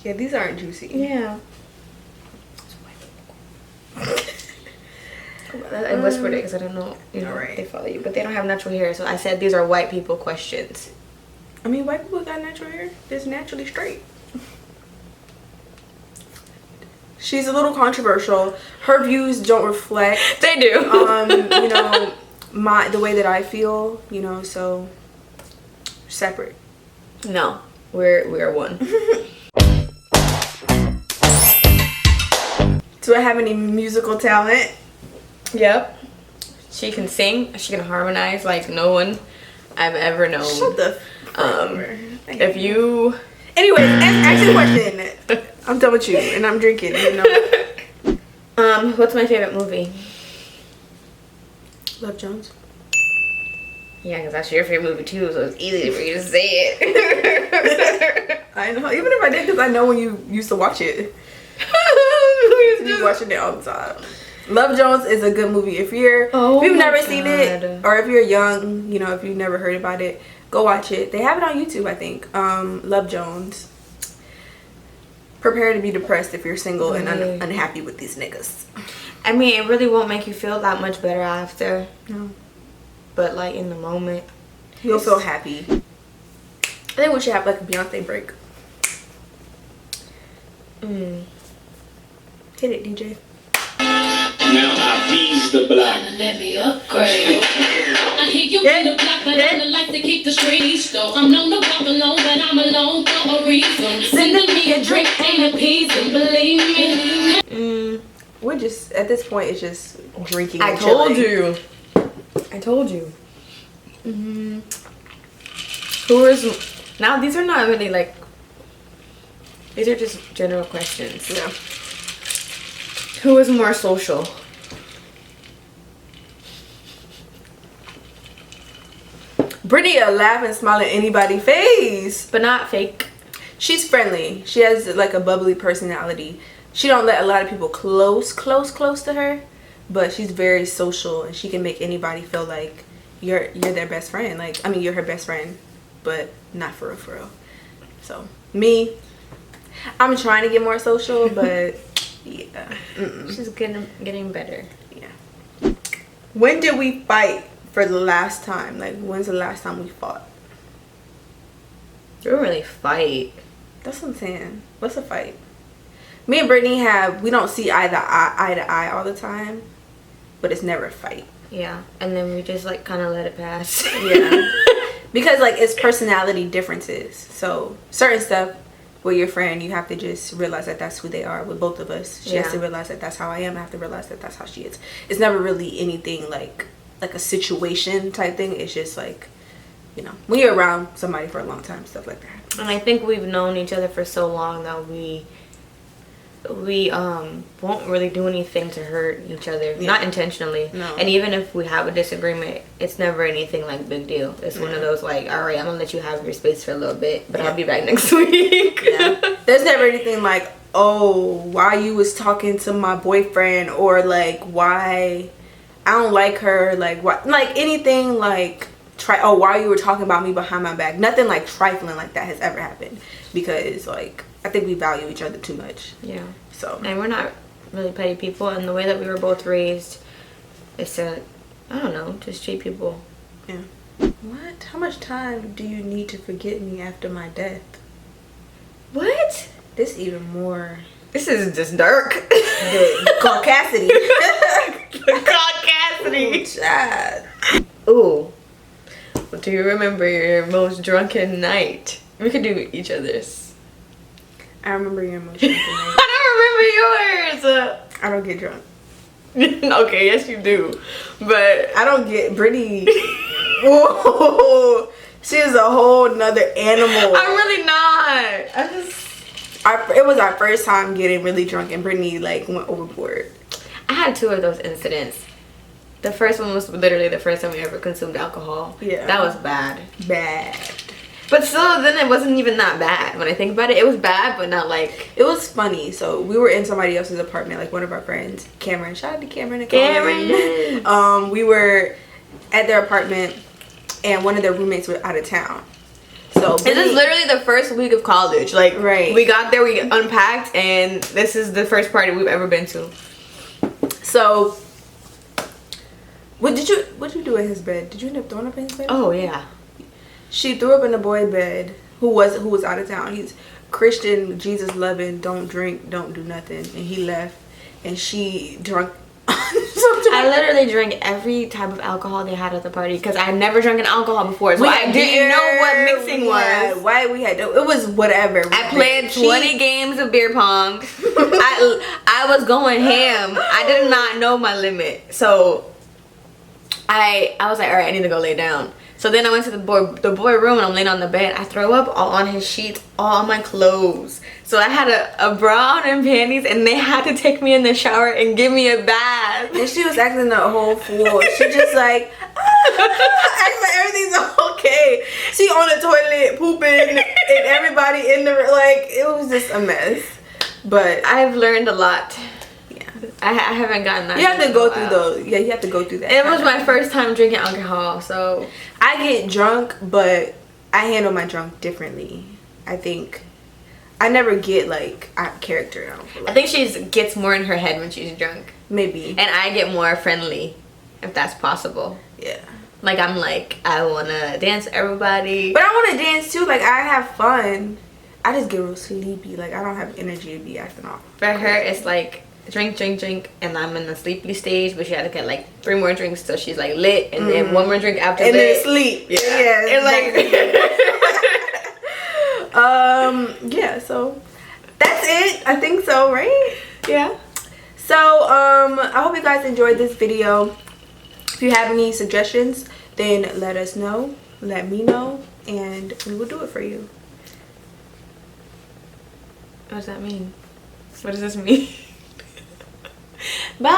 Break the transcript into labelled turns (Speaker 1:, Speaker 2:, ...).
Speaker 1: Yeah, these aren't juicy.
Speaker 2: Yeah. I whispered it because I don't know,
Speaker 1: Right.
Speaker 2: they follow you, but they don't have natural hair. So I said these are white people questions.
Speaker 1: I mean, white people got natural hair. It's naturally straight. She's a little controversial. Her views don't reflect.
Speaker 2: They do.
Speaker 1: You know, the way that I feel. You know, so separate.
Speaker 2: No, we are one.
Speaker 1: Do I have any musical talent?
Speaker 2: Yep. She can sing. She can harmonize like no one I've ever known.
Speaker 1: Shut the
Speaker 2: if you...
Speaker 1: Anyways, ask the question. I'm done with you, and I'm drinking, you know.
Speaker 2: What's my favorite movie?
Speaker 1: Love Jones.
Speaker 2: Yeah, because that's your favorite movie too, so it's easy for you to say it.
Speaker 1: I know, even if I did, because I know when you used to watch it. You're watching it all the time. Love Jones is a good movie. If you've never seen it, or if you're young, you know, if you've never heard about it, go watch it. They have it on YouTube, I think. Love Jones. Prepare to be depressed if you're single and unhappy with these niggas.
Speaker 2: I mean, it really won't make you feel that much better after.
Speaker 1: No.
Speaker 2: But like in the moment,
Speaker 1: you'll feel happy. I think we should have like a Beyonce break. Hit it, DJ.
Speaker 3: Now I feed the block.
Speaker 4: Let me upgrade. I hear you in the block, but I like to keep the streets. So I'm known to walk alone, but I'm alone for a reason. Sending me a drink ain't a piece, and believe me.
Speaker 1: We're just at this point. It's just drinking.
Speaker 2: I told you. Who is now? These are not really like. These are just general questions.
Speaker 1: Yeah.
Speaker 2: Who is more social?
Speaker 1: Brittany will laugh and smile at anybody's face,
Speaker 2: but not fake.
Speaker 1: She's friendly. She has like a bubbly personality. She don't let a lot of people close to her, but she's very social and she can make anybody feel like you're their best friend. Like, I mean, you're her best friend, but not for real. So me, I'm trying to get more social, but yeah,
Speaker 2: she's getting better.
Speaker 1: Yeah. When did we fight for the last time? Like, when's the last time we fought?
Speaker 2: We don't really fight.
Speaker 1: That's what I'm saying. What's a fight? Me and Brittany we don't see eye to eye all the time, but it's never a fight.
Speaker 2: Yeah, and then we just like kind of let it pass.
Speaker 1: Yeah. Because like it's personality differences. So certain stuff with your friend, you have to just realize that that's who they are. With both of us, she has to realize that that's how I am. I have to realize that that's how she is. It's never really anything like a situation type thing. It's just like, you know, when you're around somebody for a long time, stuff like that.
Speaker 2: And I think we've known each other for so long that we won't really do anything to hurt each other, not intentionally.
Speaker 1: No.
Speaker 2: And even if we have a disagreement, it's never anything like big deal. It's one of those like, all right, I'm gonna let you have your space for a little bit, but I'll be back next week.
Speaker 1: Yeah. There's never anything like, oh, why you was talking to my boyfriend, or like why I don't like her, like what, like anything like why you were talking about me behind my back. Nothing like trifling like that has ever happened, because like I think we value each other too much.
Speaker 2: Yeah.
Speaker 1: So.
Speaker 2: And we're not really petty people, and the way that we were both raised is to, I don't know, just treat people.
Speaker 1: Yeah. What? How much time do you need to forget me after my death?
Speaker 2: What?
Speaker 1: This even more.
Speaker 2: This is just dark.
Speaker 1: The caucasity.
Speaker 2: The caucasity. Ooh. Do you remember your most drunken night? We could do each other's.
Speaker 1: I remember your most drunken night.
Speaker 2: I don't remember yours.
Speaker 1: I don't get drunk.
Speaker 2: Okay, yes you do. But
Speaker 1: I don't get Brittany. Whoa. She is a whole nother animal.
Speaker 2: I'm really not.
Speaker 1: It was our first time getting really drunk, and Brittany like went overboard.
Speaker 2: I had 2 of those incidents. The first one was literally the first time we ever consumed alcohol.
Speaker 1: Yeah.
Speaker 2: That was bad.
Speaker 1: Bad.
Speaker 2: But still, then it wasn't even that bad. When I think about it, it was bad, but not like...
Speaker 1: It was funny. So we were in somebody else's apartment, like one of our friends, Cameron. Shout out to Cameron and Cameron. We were at their apartment, and one of their roommates were out of town. So
Speaker 2: this is literally the first week of college. Like,
Speaker 1: right.
Speaker 2: We got there, we unpacked, and this is the first party we've ever been to.
Speaker 1: So, what did you do in his bed? Did you end up throwing up in his bed?
Speaker 2: Oh yeah.
Speaker 1: She threw up in the boy bed who was out of town. He's Christian, Jesus loving, don't drink, don't do nothing, and he left, and she drunk.
Speaker 2: I literally drank every type of alcohol they had at the party because I had never drank an alcohol before, so I didn't know what mixing was.
Speaker 1: Why we had it was whatever.
Speaker 2: I played 20 games of beer pong. I was going ham. I did not know my limit, so I was like, all right, I need to go lay down. So then I went to the boy room, and I'm laying on the bed. I throw up all on his sheets, all on my clothes. So I had a bra on and panties, and they had to take me in the shower and give me a bath.
Speaker 1: And she was acting the whole fool. She just like acting like everything's okay. She on the toilet pooping, and everybody in the like. It was just a mess. But
Speaker 2: I've learned a lot. I haven't gotten that.
Speaker 1: You have to go through those. Yeah, you have to go through that.
Speaker 2: It was my first time drinking alcohol, so
Speaker 1: I get drunk, but I handle my drunk differently. I think I never get like out of character. I don't feel like.
Speaker 2: I think she gets more in her head when she's drunk.
Speaker 1: Maybe.
Speaker 2: And I get more friendly, if that's possible.
Speaker 1: Yeah.
Speaker 2: Like I'm like, I wanna dance with everybody.
Speaker 1: But I wanna dance too. Like I have fun. I just get real sleepy. Like I don't have energy to be acting off.
Speaker 2: For her, it's like drink, and I'm in the sleepy stage, but she had to get like 3 more drinks till she's like lit, and then 1 more drink after
Speaker 1: and
Speaker 2: that.
Speaker 1: then sleep. Yeah.
Speaker 2: And
Speaker 1: like yeah, so that's it. I think so, right?
Speaker 2: Yeah.
Speaker 1: So I hope you guys enjoyed this video. If you have any suggestions, then let us know, let me know, and we will do it for you.
Speaker 2: What does that mean? What does this mean? Bye.